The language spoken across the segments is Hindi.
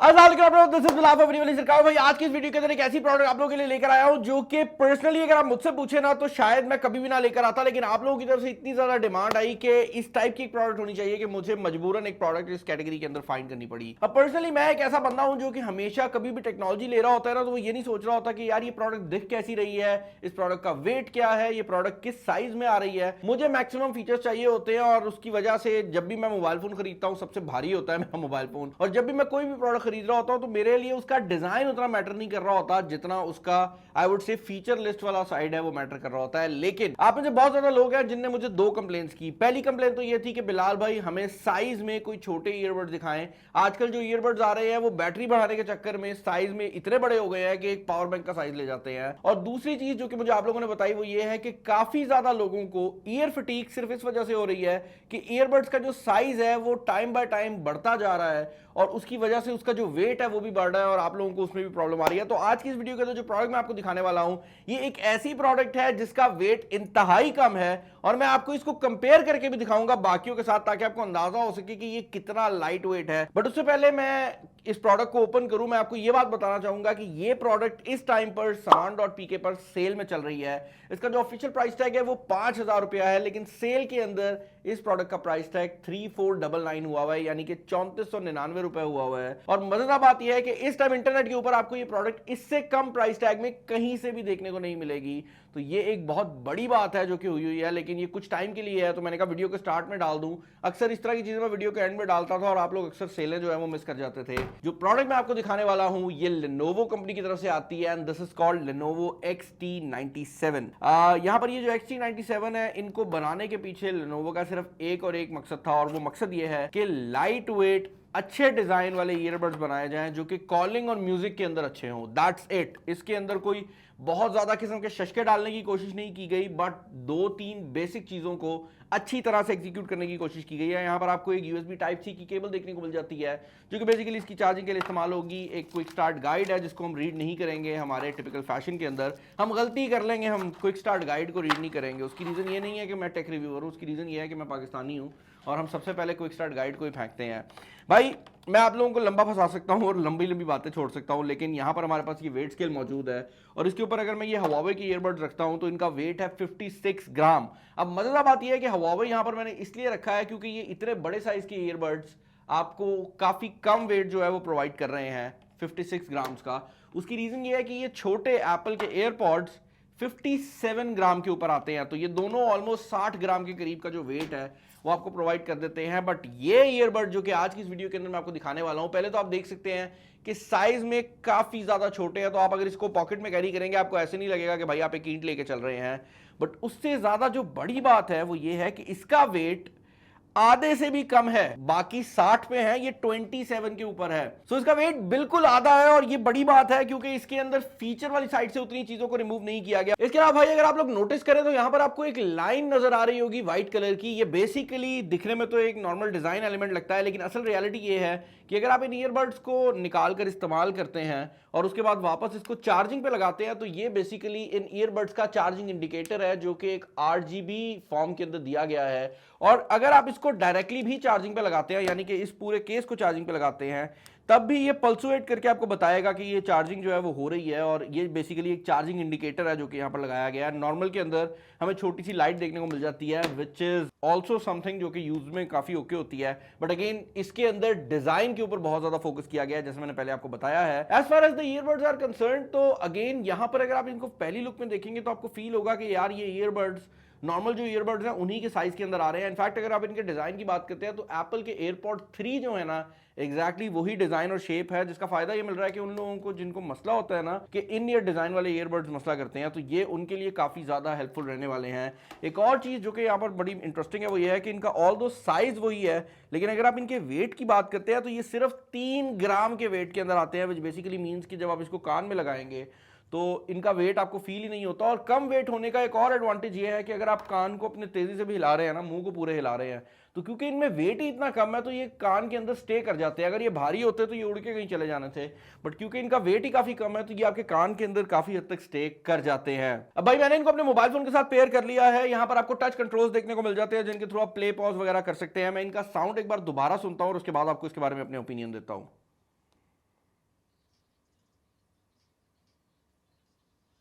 भाई आज की इस वीडियो के अंदर एक ऐसी प्रोडक्ट आप लोगों के लिए लेकर आया हूं जो कि पर्सनली अगर आप मुझसे पूछे ना तो शायद मैं कभी भी ना लेकर आता, लेकिन आप लोगों की तरफ से इतनी ज्यादा डिमांड आई कि इस टाइप की एक प्रोडक्ट होनी चाहिए कि मुझे मजबूरन एक प्रोडक्ट इस कैटेगरी के अंदर फाइंड करनी पड़ी। अब पर्सनली मैं एक ऐसा बंदा हूं जो कि हमेशा कभी भी टेक्नोलॉजी ले रहा होता है ना तो वो ये नहीं सोच रहा होता कि यार ये प्रोडक्ट दिख कैसी रही है, इस प्रोडक्ट का वेट क्या है, ये प्रोडक्ट किस साइज में आ रही है। मुझे मैक्सिमम फीचर्स चाहिए होते हैं और उसकी वजह से जब भी मैं मोबाइल फोन खरीदता हूं सबसे भारी होता है मेरा मोबाइल फोन, और जब भी मैं कोई भी प्रोडक्ट खरीद रहा होता हूं तो मेरे लिए उसका डिजाइन उतना मैटर नहीं कर रहा होता जितना उसका I would say feature list वाला साइड है वो मैटर कर रहा होता है। लेकिन आप में से बहुत ज्यादा लोग हैं जिनने मुझे दो कंप्लेंट्स की। पहली कंप्लेंट तो ये थी कि बिलाल भाई हमें साइज में कोई छोटे ईयरबड्स दिखाएं। आजकल जो ईयरबड्स आ रहे हैं वो बैटरी बढ़ाने के चक्कर में साइज में इतने बड़े हो गए हैं कि एक पावर बैंक का साइज ले जाते हैं। और दूसरी चीज जो कि मुझे आप लोगों ने बताई वो ये है कि काफी ज्यादा लोगों को ईयर फटीक सिर्फ इस वजह से हो रही है कि ईयरबड्स का जो साइज है वो टाइम बाय टाइम बढ़ता जा रहा है और उसकी वजह से उसका जो वेट है वो भी बढ़ रहा है और आप लोगों को उसमें भी प्रॉब्लम आ रही है। तो आज की इस वीडियो के अंदर जो प्रोडक्ट मैं आपको दिखाने वाला हूं ये एक ऐसी प्रोडक्ट है जिसका वेट इंतहाई कम है और मैं आपको इसको कंपेयर करके भी दिखाऊंगा बाकियों के साथ ताकि आपको अंदाजा हो सके कि ये कितना लाइट वेट है। बट उससे पहले मैं इस प्रोडक्ट को ओपन करूं मैं आपको ये बात बताना चाहूंगा कि ये प्रोडक्ट इस टाइम पर saman.pk पर सेल में चल रही है। इसका जो ऑफिशियल प्राइस टैग है वो 5,000 रुपया है, लेकिन सेल के अंदर इस प्रोडक्ट का प्राइस टैग 3499 हुआ हुआ है, यानी कि 3499 रुपए हुआ हुआ है। और मजेदार बात यह है कि इस टाइम इंटरनेट के ऊपर आपको ये प्रोडक्ट इससे कम प्राइस टैग में कहीं से भी देखने को नहीं मिलेगी। तो ये एक बहुत बड़ी बात है जो कि हुई है, लेकिन ये कुछ टाइम के लिए है तो मैंने कहा वीडियो के स्टार्ट में डाल दूं। अक्सर इस तरह की चीजें मैं वीडियो के एंड में डालता था और आप लोग अक्सर सेलें जो है वो मिस कर जाते थे। जो प्रोडक्ट मैं आपको दिखाने वाला हूं ये Lenovo कंपनी की तरफ से आती है and this is called Lenovo XT97। यहां पर ये जो XT97 है इनको बनाने के पीछे Lenovo का सिर्फ एक और एक मकसद था और वो मकसद ये है कि लाइट वेट अच्छे डिजाइन वाले ईयरबड्स बनाए जाएं जो कि कॉलिंग और म्यूजिक के अंदर अच्छे हों। That's it. इसके अंदर कोई बहुत ज्यादा किस्म के शशके डालने की कोशिश नहीं की गई, बट दो तीन बेसिक चीजों को अच्छी तरह से एग्जीक्यूट करने की कोशिश की गई है। यहाँ पर आपको एक USB Type-C की केबल देखने को मिल जाती है जो कि बेसिकली इसकी चार्जिंग के लिए इस्तेमाल होगी। एक क्विक स्टार्ट गाइड है जिसको हम रीड नहीं करेंगे, हमारे टिपिकल फैशन के अंदर हम गलती कर लेंगे, हम क्विक स्टार्ट गाइड को रीड नहीं करेंगे। उसकी रीज़न ये नहीं है कि मैं टेक रिव्यूअर हूँ, उसकी रीज़न ये है कि मैं पाकिस्तानी हूँ और हम सबसे पहले क्विक स्टार्ट गाइड को ही फेंकते हैं। भाई मैं आप लोगों को लंबा फंसा सकता हूं और लंबी लंबी बातें छोड़ सकता हूं, लेकिन यहां पर हमारे पास ये वेट स्केल मौजूद है और इसके ऊपर अगर मैं ये Huawei की ईयरबड्स रखता हूं तो इनका वेट है 56 ग्राम। अब मजेदार बात यह है कि Huawei यहां पर मैंने इसलिए रखा है क्योंकि ये इतने बड़े साइज के ईयरबड्स आपको काफी कम वेट जो है वो प्रोवाइड कर रहे हैं 56 ग्राम्स का। उसकी रीजन ये है कि ये छोटे एप्पल के एयरपॉड्स 57 ग्राम के ऊपर आते हैं, तो ये दोनों ऑलमोस्ट 60 ग्राम के करीब का जो वेट है वो आपको प्रोवाइड कर देते हैं। बट ये ईयरबड जो कि आज की इस वीडियो के अंदर मैं आपको दिखाने वाला हूं, पहले तो आप देख सकते हैं कि साइज में काफी ज्यादा छोटे हैं, तो आप अगर इसको पॉकेट में कैरी करेंगे आपको ऐसे नहीं लगेगा कि भाई आप एक ईंट लेके चल रहे हैं। बट उससे ज्यादा जो बड़ी बात है वो ये है कि इसका वेट आधे से भी कम है। बाकी 60 पे है, ये 27 के ऊपर है। सो इसका वेट बिल्कुल आधा है और ये बड़ी बात है क्योंकि इसके अंदर फीचर वाली साइड से उतनी चीजों को रिमूव नहीं किया गया। इसके अलावा भाई अगर आप लोग नोटिस करें तो यहां पर आपको एक लाइन नजर आ रही होगी व्हाइट कलर की। ये बेसिकली दिखने में तो एक नॉर्मल डिजाइन एलिमेंट लगता है, लेकिन असल रियलिटी ये है कि अगर आप इन ईयरबड्स को निकाल कर इस्तेमाल करते हैं और उसके बाद वापस इसको चार्जिंग पे लगाते हैं तो ये बेसिकली इन ईयरबड्स का चार्जिंग इंडिकेटर है जो कि एक RGB फॉर्म के अंदर दिया गया है। और अगर आप इसको डायरेक्टली भी चार्जिंग पे लगाते हैं, यानी कि इस पूरे केस को चार्जिंग पे लगाते हैं, तब भी ये पल्सुएट करके आपको बताएगा कि ये चार्जिंग जो है वो हो रही है। और ये बेसिकली एक चार्जिंग इंडिकेटर है जो कि यहाँ पर लगाया गया है। नॉर्मल के अंदर हमें छोटी सी लाइट देखने को मिल जाती है विच इज ऑल्सो समथिंग जो कि यूज में काफी ओके होती है, बट अगेन इसके अंदर डिजाइन के ऊपर बहुत ज्यादा फोकस किया गया है जैसे मैंने पहले आपको बताया है। As far as the earbuds are concern तो अगेन यहाँ पर अगर आप इनको पहली लुक में देखेंगे तो आपको फील होगा कि यार ये ईयरबड्स नॉर्मल जो ईयरबड्स हैं उन्हीं के साइज के अंदर आ रहे हैं। इनफैक्ट अगर आप इनके डिजाइन की बात करते हैं तो एप्पल के एयरपॉड 3 जो है ना एग्जैक्टली वही डिजाइन और शेप है, जिसका फायदा ये मिल रहा है कि उन लोगों को जिनको मसला होता है ना कि इन ईयर डिजाइन वाले ईयरबड्स मसला करते हैं तो ये उनके लिए काफी ज्यादा हेल्पफुल रहने वाले हैं। एक और चीज जो कि यहाँ पर बड़ी इंटरेस्टिंग है वो ये है कि इनका ऑल दो साइज वही है, लेकिन अगर आप इनके वेट की बात करते हैं तो ये सिर्फ 3 ग्राम के वेट के अंदर आते हैं, विच बेसिकली मीन्स कि जब आप इसको कान में लगाएंगे तो इनका वेट आपको फील ही नहीं होता। और कम वेट होने का एक और एडवांटेज ये है कि अगर आप कान को अपने तेजी से भी हिला रहे हैं ना, मुंह को पूरे हिला रहे हैं, तो क्योंकि इनमें वेट ही इतना कम है तो ये कान के अंदर स्टे कर जाते हैं। अगर ये भारी होते तो ये उड़ के कहीं चले जाने थे, बट क्योंकि इनका वेट ही काफी कम है तो ये आपके कान के अंदर काफी हद तक स्टे कर जाते हैं। अब भाई मैंने इनको अपने मोबाइल फोन के साथ पेयर कर लिया है। यहाँ पर आपको टच कंट्रोल्स देखने को मिल जाते हैं जिनके थ्रू आप प्ले पॉज वगैरह कर सकते हैं। मैं इनका साउंड एक बार दोबारा सुनता हूँ और उसके बाद आपको इसके बारे में अपने ओपिनियन देता हूँ।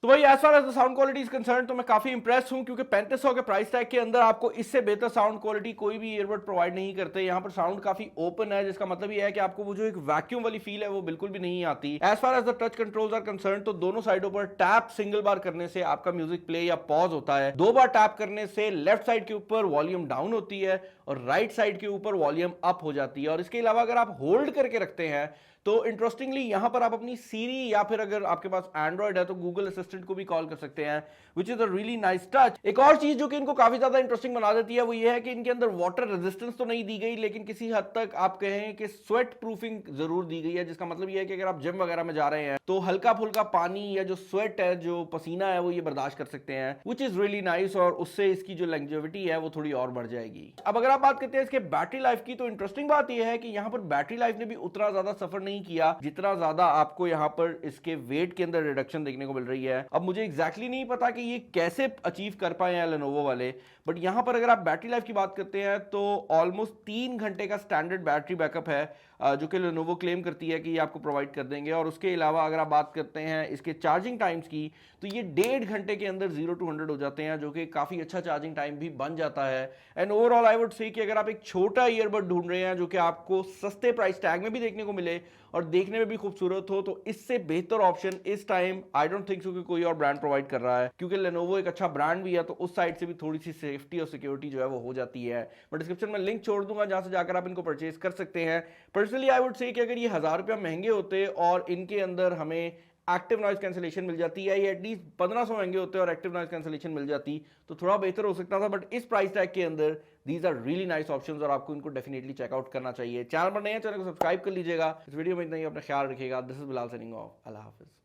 तो भाई as far as the sound quality is concern तो मैं काफी इंप्रेस हूं, क्योंकि 3500 के प्राइस टैग के अंदर आपको इससे बेहतर साउंड क्वालिटी कोई भी ईयरबड प्रोवाइड नहीं करते। यहाँ पर साउंड काफी ओपन है, जिसका मतलब ये है कि आपको वो जो एक वैक्यूम वाली फील है वो बिल्कुल भी नहीं आती। As far as the touch controls are concern तो दोनों साइडों पर टैप सिंगल बार करने से आपका म्यूजिक प्ले या पॉज होता है, 2 बार टैप करने से लेफ्ट साइड के ऊपर वॉल्यूम डाउन होती है और राइट साइड के ऊपर वॉल्यूम अप हो जाती है। और इसके अलावा अगर आप होल्ड करके रखते हैं तो इंटरेस्टिंगली यहां पर आप अपनी सीरी या फिर अगर आपके पास एंड्रॉइड है तो गूगल असिस्टेंट को भी कॉल कर सकते हैं, which is a really nice touch. एक और चीज जो कि इनको काफी ज्यादा इंटरेस्टिंग बना देती है वो ये है कि इनके अंदर वाटर रेजिस्टेंस तो नहीं दी गई, लेकिन किसी हद तक आप कहें कि स्वेट प्रूफिंग जरूर दी गई है, जिसका मतलब ये है कि अगर आप जिम वगैरह में जा रहे हैं तो हल्का फुल्का पानी या जो स्वेट है, जो पसीना है, वो ये बर्दाश्त कर सकते हैं, विच इज रियली नाइस। और उससे इसकी जो लॉन्जेविटी है वो थोड़ी और बढ़ जाएगी। अब अगर आप बात करते हैं इसके बैटरी लाइफ की, तो इंटरेस्टिंग बात यह है कि यहाँ पर बैटरी लाइफ ने भी उतना ज्यादा सफर नहीं किया जितना ज्यादा आपको यहां पर इसके वेट के अंदर रिडक्शन देखने को मिल रही है। अब मुझे एग्जैक्टली नहीं पता कि ये कैसे अचीव कर पाए हैं लेनोवो वाले, बट यहां पर अगर आप बैटरी लाइफ की बात करते हैं तो ऑलमोस्ट 3 घंटे का स्टैंडर्ड बैटरी बैकअप है, जो कि लेनोवो क्लेम करती है कि ये आपको प्रोवाइड कर देंगे। और उसके अलावा अगर आप बात करते हैं इसके चार्जिंग टाइम्स की, तो ये 1.5 घंटे के अंदर 0 to 100 हो जाते हैं, जो कि काफी अच्छा चार्जिंग टाइम भी बन जाता है। And overall I would say कि अगर आप एक छोटा ईयरबड ढूंढ रहे हैं जो कि आपको सस्ते प्राइस टैग में भी देखने को मिले और देखने में भी खूबसूरत हो, तो इससे बेहतर ऑप्शन इस time I don't think so कि कोई और ब्रांड प्रोवाइड कर रहा है, क्योंकि लेनोवो एक अच्छा ब्रांड भी है, तो उस साइड से भी थोड़ी सी सेफ्टी और सिक्योरिटी जो है वो हो जाती है। मैं डिस्क्रिप्शन में लिंक छोड़ दूंगा जहां से जाकर आप इनको परचेज कर सकते हैं। पर्सनली आई वुड से कि अगर ये 1000 रुपया महंगे होते और इनके अंदर हमें एक्टिव नॉइज कैंसिलेशन मिल जाती है, या एटलीस्ट 1500 महंगे होते और एक्टिव नॉइज कैंसिलेशन मिल जाती, तो थोड़ा बेहतर हो सकता था। बट इस प्राइस टैग के अंदर these are really nice options और आपको इनको डेफिनेटली चेकआउट करना चाहिए। चैनल पर नए हैं, चैनल को सब्सक्राइब कर लीजिएगा। इस वीडियो में इतना ही, अपना ख्याल रखिएगा। This is Bilal signing off. Allah Hafiz.